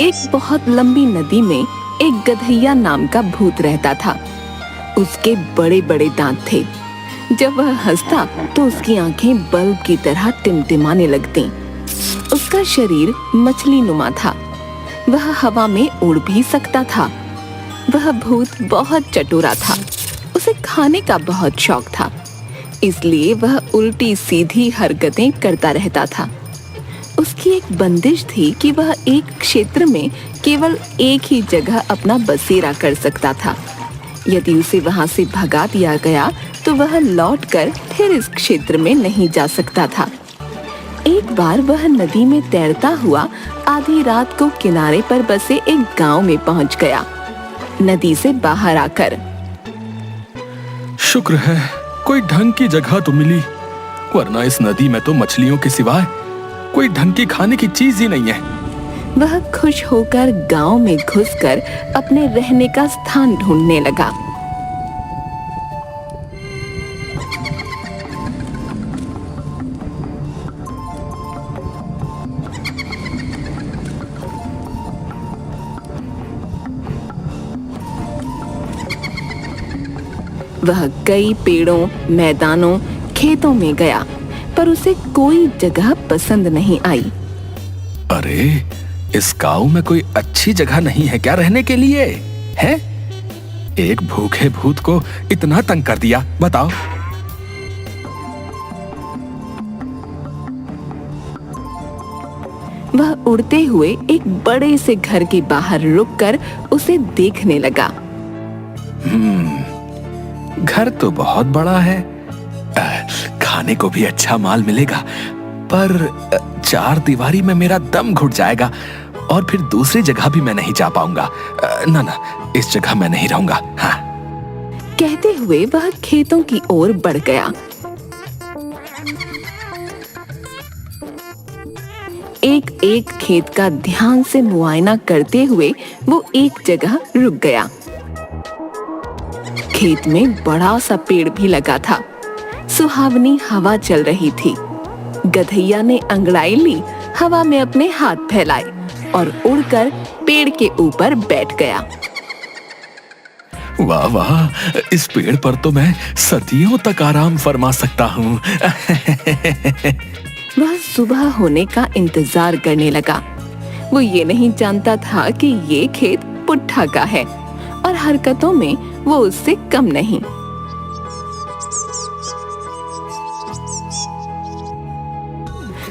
एक बहुत लंबी नदी में एक गधैया नाम का भूत रहता था। उसके बड़े बड़े दांत थे। जब वह हंसता तो उसकी आंखें बल्ब की तरह टिमटिमाने लगतीं। उसका शरीर मछली नुमा था। वह हवा में उड़ भी सकता था। वह भूत बहुत चतुरा था। उसे खाने का बहुत शौक था, इसलिए वह उल्टी सीधी हरकतें करता रहता था। उसकी एक बंदिश थी कि वह एक क्षेत्र में केवल एक ही जगह अपना बसेरा कर सकता था। यदि उसे वहां से भगा दिया गया तो वह लौटकर फिर इस क्षेत्र में नहीं जा सकता था। एक बार वह नदी में तैरता हुआ आधी रात को किनारे पर बसे एक गांव में पहुंच गया। नदी से बाहर आकर, शुक्र है कोई ढंग की जगह तो मिली, वरना इस नदी में तो मछलियों के सिवाय कोई ढंग की खाने की चीज ही नहीं है। वह खुश होकर गांव में घुसकर अपने रहने का स्थान ढूंढने लगा। वह कई पेड़ों, मैदानों, खेतों में गया, पर उसे कोई जगह पसंद नहीं आई। अरे, इस गांव में कोई अच्छी जगह नहीं है क्या रहने के लिए? है? एक भूखे भूत को इतना तंग कर दिया, बताओ। वह उड़ते हुए एक बड़े से घर के बाहर रुककर उसे देखने लगा। घर तो बहुत बड़ा है, खाने को भी अच्छा माल मिलेगा, पर चार दीवारी में मेरा दम घुट जाएगा और फिर दूसरी जगह भी मैं नहीं जा पाऊंगा। ना, इस जगह मैं नहीं रहूंगा। हाँ। कहते हुए वह खेतों की ओर बढ़ गया। एक एक खेत का ध्यान से मुआयना करते हुए वो एक जगह रुक गया। खेत में बड़ा सा पेड़ भी लगा था। सुहावनी हवा चल रही थी। गधैया ने अंगड़ाई ली, हवा में अपने हाथ फैलाए और उड़कर पेड़ के ऊपर बैठ गया। वाह वाह, इस पेड़ पर तो मैं सदियों तक आराम फरमा सकता हूँ। वह सुबह होने का इंतजार करने लगा। वो ये नहीं जानता था कि ये खेत पुट्ठा का है और हरकतों में वो उससे कम नहीं।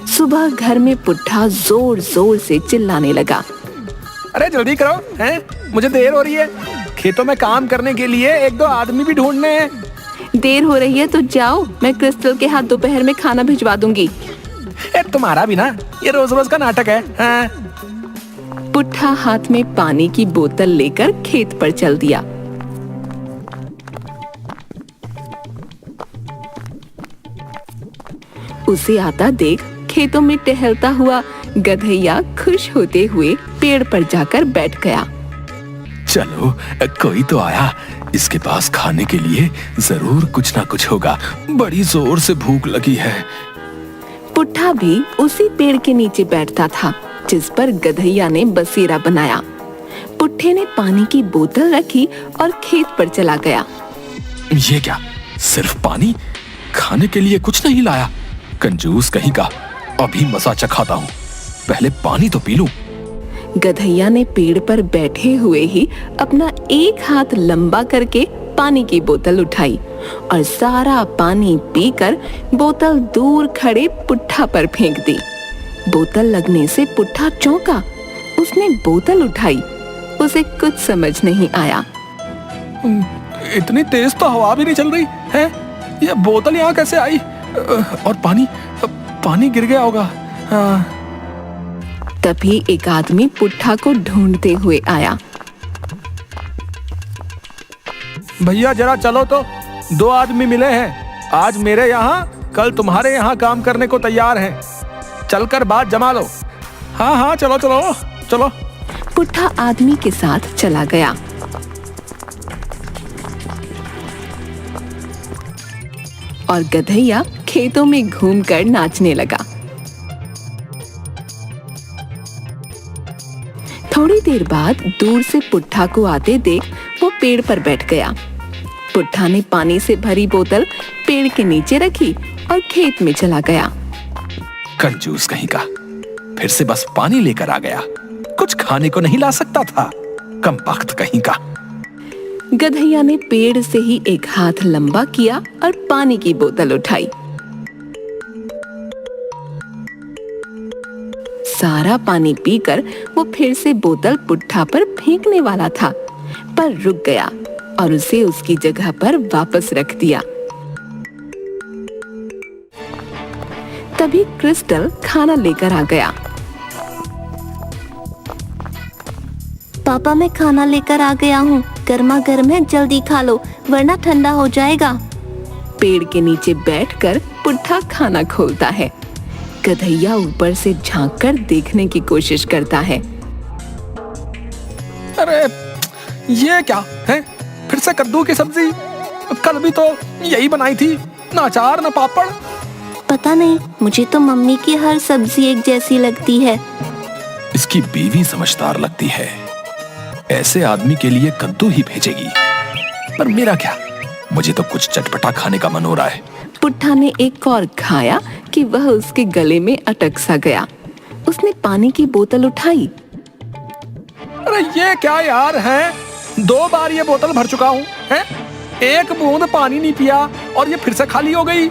सुबह घर में पुट्ठा जोर जोर से चिल्लाने लगा। अरे जल्दी करो, हैं? मुझे देर हो रही है। खेतों में काम करने के लिए एक दो आदमी भी ढूंढने हैं। देर हो रही है तो जाओ, मैं क्रिस्टल के हाथ दोपहर में खाना भिजवा दूंगी। तुम्हारा भी ना ये रोज रोज का नाटक है। हाँ? पुट्ठा हाथ में पानी की बोतल लेकर खेत पर चल दिया। उसे आता देख खेतों में टहलता हुआ गधैया खुश होते हुए पेड़ पर जाकर बैठ गया। चलो, कोई तो आया। इसके पास खाने के लिए जरूर कुछ ना कुछ होगा। बड़ी जोर से भूख लगी है। पुट्ठा भी उसी पेड़ के नीचे बैठता था जिस पर गधैया ने बसेरा बनाया। पुट्ठे ने पानी की बोतल रखी और खेत पर चला गया। ये क्या, सिर्फ पानी? खाने के लिए कुछ नहीं लाया? कंजूस कहीं का। अभी मजा चखाता हूँ, पहले पानी तो पी लूं। गधैया ने पेड़ पर बैठे हुए ही अपना एक हाथ लंबा करके पानी की बोतल उठाई और सारा पानी पीकर बोतल दूर खड़े पुट्ठा पर फेंक दी। बोतल लगने से पुट्ठा चौंका। उसने बोतल उठाई। उसे कुछ समझ नहीं आया। इतनी तेज तो हवा भी नहीं चल रही है। ये बोतल यहाँ कैसे आई? और पानी गिर गया होगा। हाँ। तभी एक आदमी पुट्ठा को ढूंढते हुए आया। भैया जरा चलो तो, दो आदमी मिले हैं। आज मेरे यहाँ, कल तुम्हारे यहाँ काम करने को तैयार हैं। चलकर बात जमा लो। हाँ, चलो चलो चलो। पुट्ठा आदमी के साथ चला गया। और गधैया खेतों में घूमकर नाचने लगा। थोड़ी देर बाद दूर से पुट्ठा को आते देख वो पेड़ पर बैठ गया। पुट्ठा ने पानी से भरी बोतल पेड़ के नीचे रखी और खेत में चला गया। कंजूस कहीं का, फिर से बस पानी लेकर आ गया, कुछ खाने को नहीं ला सकता था, कमबख्त कहीं का। गधैया ने पेड़ से ही एक हाथ लंबा किया और पानी की बोतल उठाई। सारा पानी पीकर वो फिर से बोतल पुट्ठा पर फेंकने वाला था, पर रुक गया और उसे उसकी जगह पर वापस रख दिया। तभी क्रिस्टल खाना लेकर आ गया। पापा मैं खाना लेकर आ गया हूँ, गर्मा गर्म है, जल्दी खा लो वरना ठंडा हो जाएगा। पेड़ के नीचे बैठकर पुट्ठा खाना खोलता है। गधैया ऊपर से झांककर देखने की कोशिश करता है। अरे ये क्या है, फिर से कद्दू की सब्जी? कल भी तो यही बनाई थी, ना अचार ना पापड़। पता नहीं, मुझे तो मम्मी की हर सब्जी एक जैसी लगती है। इसकी बीवी समझदार लगती है, ऐसे आदमी के लिए कद्दू ही भेजेगी। पर मेरा क्या, मुझे तो कुछ चटपटा खाने का मन हो रहा है। पुट्ठा ने एक और खाया कि वह उसके गले में अटक सा गया। उसने पानी की बोतल उठाई। अरे ये क्या यार है, 2 बार ये बोतल भर चुका हूँ, हैं? एक बूंद पानी नहीं पिया और ये फिर से खाली हो गई।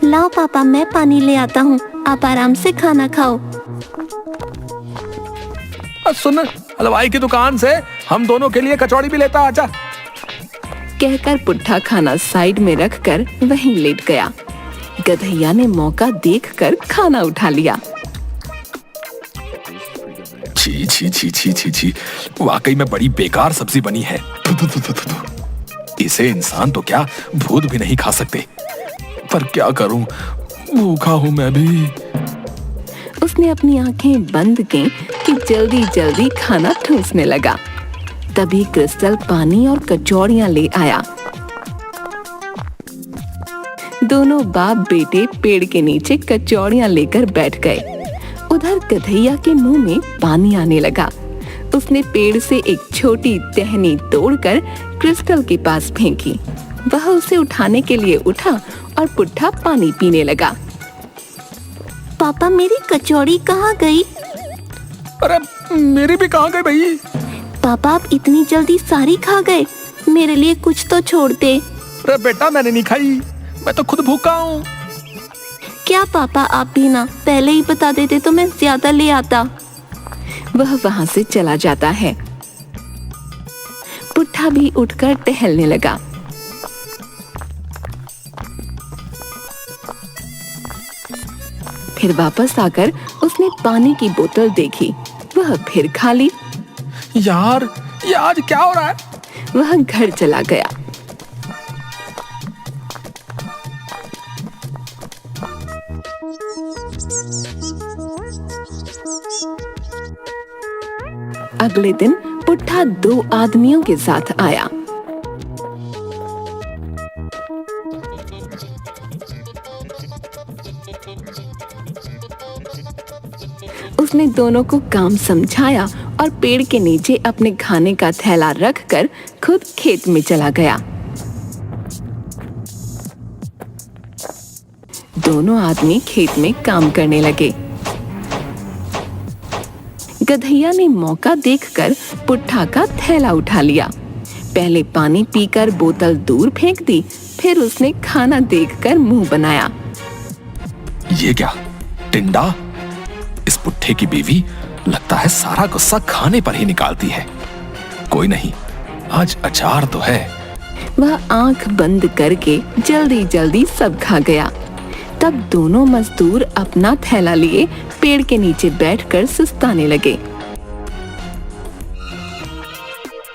लाओ पापा मैं पानी ले आता हूँ, आप आराम से खाना खाओ। सुन, हलवाई की दुकान से हम दोनों के लिए कचौड़ी भी लेता आजा। कहकर पुट्ठा खाना साइड में रखकर वहीं लेट गया। गधैया ने मौका देखकर खाना उठा लिया। छी छी छी छी छी छी, वाकई में बड़ी बेकार सब्जी बनी है। इसे इंसान तो क्या, भूत भी नहीं खा सकते। पर क्या करूं, भूखा हूं मैं भी। उसने अपनी आंखें बंद की कि जल्दी जल्दी खाना ठूंसने लगा। तभी क्रिस्टल पानी और कचौड़ियां ले आया। दोनों बाप बेटे पेड़ के नीचे कचौड़ियां लेकर बैठ गए। उधर गधैया के मुंह में पानी आने लगा। उसने पेड़ से एक छोटी टहनी तोड़कर क्रिस्टल के पास फेंकी। वह उसे उठाने के लिए उठा और पुट्ठा पानी पीने लगा। पापा मेरी कचौड़ी कहाँ गई? अरे मेरी भी कहाँ गई भाई? पापा आप इतनी जल्दी सारी खा गए, मेरे लिए कुछ तो छोड़ते। अरे बेटा मैंने नहीं खाई, मैं तो खुद भूखा हूँ। क्या पापा आप भी ना, पहले ही बता देते तो मैं ज्यादा ले आता। वह वहां से चला जाता है। पुट्ठा भी उठकर टहलने लगा। फिर वापस आकर उसने पानी की बोतल देखी, वह फिर खाली। यार ये आज क्या हो रहा है? वह घर चला गया। अगले दिन पुट्ठा 2 आदमियों के साथ आया। उसने दोनों को काम समझाया और पेड़ के नीचे अपने खाने का थैला रखकर खुद खेत में चला गया। दोनों आदमी खेत में काम करने लगे। गधैया ने मौका देखकर पुट्ठा का थैला उठा लिया। पहले पानी पीकर बोतल दूर फेंक दी, फिर उसने खाना देखकर मुंह बनाया। ये क्या, टिंडा? इस पुट्ठे की बीवी लगता है सारा गुस्सा खाने पर ही निकालती है। कोई नहीं, आज अचार तो है। वह आंख बंद करके जल्दी जल्दी सब खा गया। तब दोनों मजदूर अपना थैला लिए पेड़ के नीचे बैठकर सुस्ताने लगे।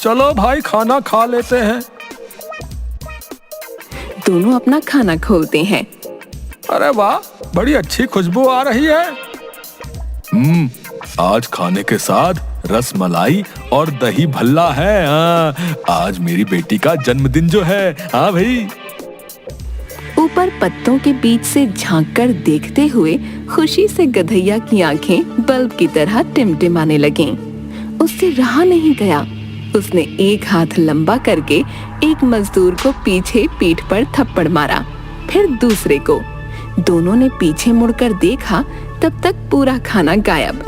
चलो भाई खाना खा लेते हैं। दोनों अपना खाना खोलते हैं। अरे वाह, बड़ी अच्छी खुशबू आ रही है। आज खाने के साथ रस मलाई और दही भल्ला है। आज मेरी बेटी का जन्मदिन जो है। हाँ भाई। ऊपर पत्तों के बीच से झांककर देखते हुए खुशी से गधैया की आंखें बल्ब की तरह टिमटिमाने लगीं। उससे रहा नहीं गया। उसने एक हाथ लंबा करके एक मजदूर को पीछे पीठ पर थप्पड़ मारा, फिर दूसरे को। दोनों ने पीछे मुड़कर देखा, तब तक पूरा खाना गायब।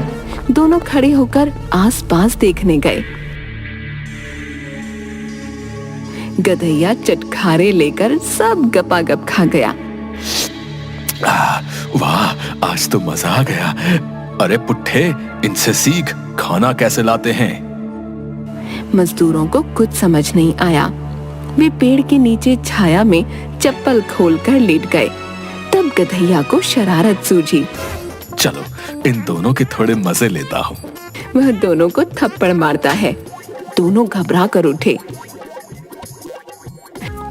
दोनों खड़े होकर आसपास देखने गए। गधैया चटखारे लेकर सब गपागप खा गया। वाह, आज तो मजा आ गया। अरे पुट्ठे, इनसे सीख, खाना कैसे लाते हैं। मजदूरों को कुछ समझ नहीं आया। वे पेड़ के नीचे छाया में चप्पल खोलकर लेट गए। तब गधैया को शरारत सूझी। चलो इन दोनों के थोड़े मजे लेता हूँ। वह दोनों को थप्पड़ मारता है। दोनों घबरा कर उठे।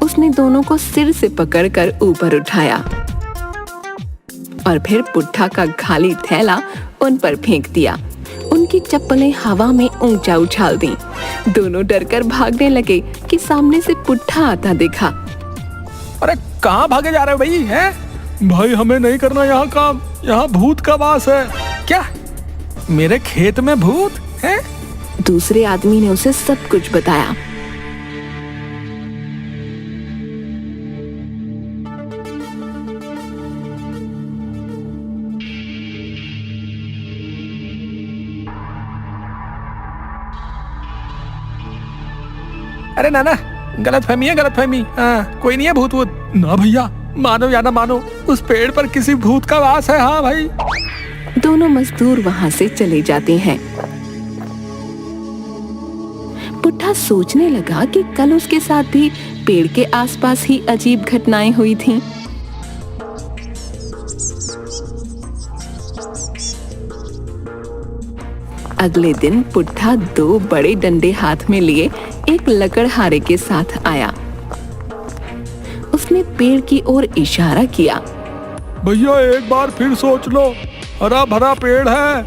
उसने दोनों को सिर से पकड़कर ऊपर उठाया और फिर पुट्ठा का खाली थैला उन पर फेंक दिया। उनकी चप्पलें हवा में ऊंचा उछाल दी। दोनों डरकर भागने लगे कि सामने से पुट्ठा आता दिखा। अरे कहाँ भागे जा रहे हो भाई? हैं? भाई हमें नहीं करना यहाँ काम, यहाँ भूत का वास है। क्या मेरे खेत में भूत है? दूसरे आदमी ने उसे सब कुछ बताया। अरे नाना, गलतफहमी है, गलतफहमी। कोई नहीं है भूत वूत। ना भैया, मानो या ना मानो, उस पेड़ पर किसी भूत का वास है। हाँ भाई। दोनों मजदूर वहां से चले जाते हैं। पुट्ठा सोचने लगा कि कल उसके साथ भी पेड़ के आसपास ही अजीब घटनाएं हुई थीं। अगले दिन पुट्ठा 2 बड़े डंडे हाथ में लिए एक लकड़हारे के साथ आया। उसने पेड़ की ओर इशारा किया। भैया एक बार फिर सोच लो, हरा भरा पेड़ है।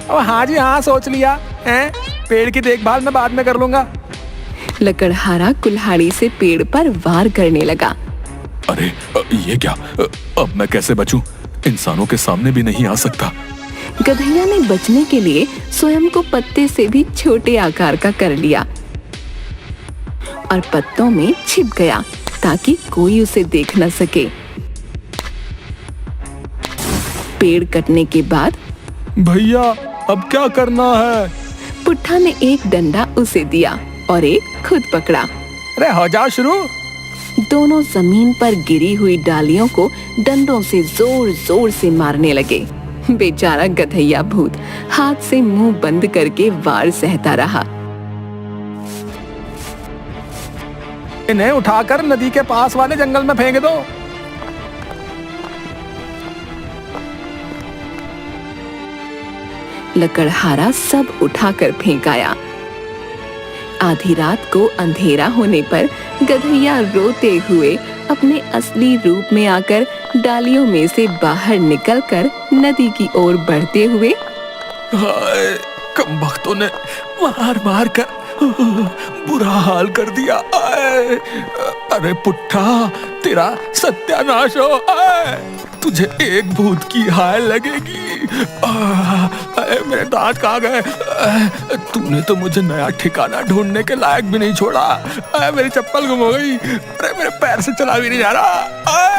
अब हाँ जी हाँ, सोच लिया है। पेड़ की देखभाल मैं बाद में कर लूंगा। लकड़हारा कुल्हाड़ी से पेड़ पर वार करने लगा। अरे ये क्या? अब मैं कैसे बचूं? इंसानों के सामने भी नहीं आ सकता। गधैया ने बचने के लिए स्वयं को पत्ते से भी छोटे आकार का कर लिया और पत्तों में छिप गया ताकि कोई उसे देख न सके। पेड़ कटने के बाद भैया अब क्या करना है? पुट्ठा ने एक डंडा उसे दिया और एक खुद पकड़ा। अरे हो जाओ शुरू। दोनों जमीन पर गिरी हुई डालियों को डंडों से जोर जोर से मारने लगे। बेचारा गधैया भूत हाथ से मुंह बंद करके वार सहता रहा। इन्हें उठाकर नदी के पास वाले जंगल में फेंक दो। लकड़हारा सब उठाकर फेंक आया। आधी रात को अंधेरा होने पर गधैया रोते हुए अपने असली रूप में आकर डालियों में से बाहर निकलकर नदी की ओर बढ़ते हुए, हाय, कमबख्तों ने मार मार कर बुरा हाल कर दिया। आए, अरे पुट्ठा, तेरा सत्यानाश हो। आए, तुझे एक भूत की हाय लगेगी। मेरे दांत कहाँ गए? तूने तो मुझे नया ठिकाना ढूंढने के लायक भी नहीं छोड़ा। मेरी चप्पल गुम हो गई। अरे मेरे पैर से चला भी नहीं जा रहा।